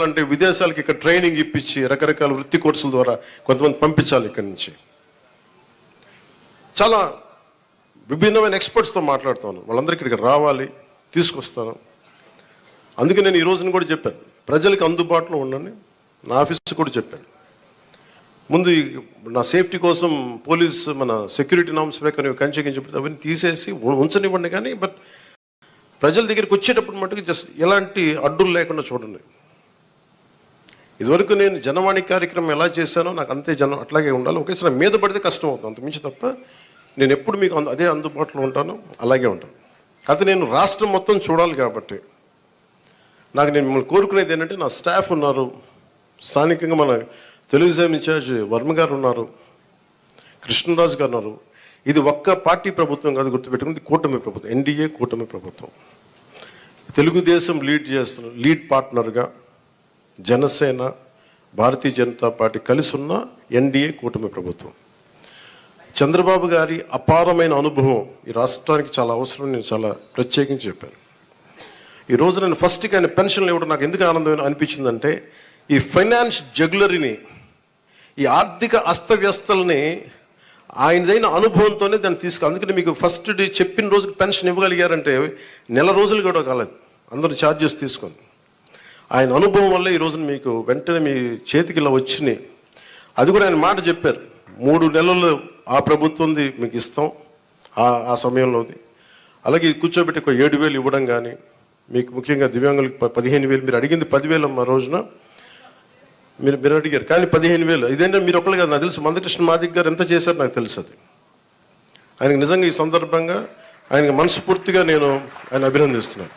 అంటే విదేశాలకు ఇక్కడ ట్రైనింగ్ ఇప్పించి రకరకాల వృత్తి కోర్సుల ద్వారా కొంతమంది పంపించాలి ఇక్కడి నుంచి. చాలా విభిన్నమైన ఎక్స్పర్ట్స్తో మాట్లాడుతాను, వాళ్ళందరికీ ఇక్కడ రావాలి, తీసుకొస్తాను. అందుకే నేను ఈ రోజున కూడా చెప్పాను, ప్రజలకు అందుబాటులో ఉండండి. నా ఆఫీస్ కూడా చెప్పాను, ముందు నా సేఫ్టీ కోసం పోలీస్ మన సెక్యూరిటీ నామ్స్ ప్రకారం కంచె అవన్నీ తీసేసి ఉంచనివ్వండి, కానీ బట్ ప్రజల దగ్గరికి వచ్చేటప్పుడు మటుకు జస్ట్ ఎలాంటి అడ్డులు లేకుండా చూడండి. ఇదివరకు నేను జనవాణి కార్యక్రమం ఎలా చేశానో నాకు అంతే జనం అట్లాగే ఉండాలి. ఒకేసారి మీద పడితే కష్టం అవుతుంది, అంతకుమించి తప్ప నేను ఎప్పుడు మీకు అదే అందుబాటులో ఉంటాను, అలాగే ఉంటాను. అయితే నేను రాష్ట్రం మొత్తం చూడాలి కాబట్టి నాకు నేను మిమ్మల్ని కోరుకునేది ఏంటంటే, నా స్టాఫ్ ఉన్నారు, స్థానికంగా మన తెలుగుదేశం ఇన్ఛార్జ్ వర్మ గారు ఉన్నారు, కృష్ణరాజు గారు ఉన్నారు. ఇది ఒక్క పార్టీ ప్రభుత్వం కాదు, గుర్తుపెట్టుకుని కూటమి ప్రభుత్వం, ఎన్డీఏ కూటమి ప్రభుత్వం. తెలుగుదేశం లీడ్ పార్ట్నర్గా జనసేన, భారతీయ జనతా పార్టీ కలిసి ఉన్న ఎన్డీఏ కూటమి ప్రభుత్వం. చంద్రబాబు గారి అపారమైన అనుభవం ఈ రాష్ట్రానికి చాలా అవసరం, నేను చాలా ప్రత్యేకించి చెప్పాను. ఈ రోజు నేను ఫస్ట్కి ఆయన పెన్షన్లు ఇవ్వడం నాకు ఎందుకు ఆనందం అనిపించిందంటే, ఈ ఫైనాన్స్ జగ్యులరీని, ఈ ఆర్థిక అస్తవ్యస్తల్ని ఆయనదైన అనుభవంతోనే దాన్ని అందుకని మీకు ఫస్ట్ డే చెప్పిన రోజుకి పెన్షన్ ఇవ్వగలిగారంటే నెల రోజులు కూడా కాలేదు, అందరూ ఛార్జెస్ తీసుకొని. ఆయన అనుభవం వల్ల ఈ రోజున మీకు వెంటనే మీ చేతికి ఇలా వచ్చినాయి. అది కూడా ఆయన మాట చెప్పారు, 3 నెలలు ఆ ప్రభుత్వంది మీకు ఇస్తాం ఆ సమయంలోది. అలాగే కూర్చోబెట్టి ఒక 7,000 ఇవ్వడం కానీ, మీకు ముఖ్యంగా దివ్యాంగులకు 15,000, మీరు అడిగింది 10,000 మా రోజున మీరు అడిగారు, కానీ 15,000 ఇదేంటే మీరు ఒకళ్ళు కాదు, నాకు తెలుసు మందకృష్ణ మాదిక్ గారు ఎంత చేశారు నాకు తెలుసు. అది ఆయనకు నిజంగా ఈ సందర్భంగా ఆయనకి మనస్ఫూర్తిగా నేను ఆయన అభినందిస్తున్నాను.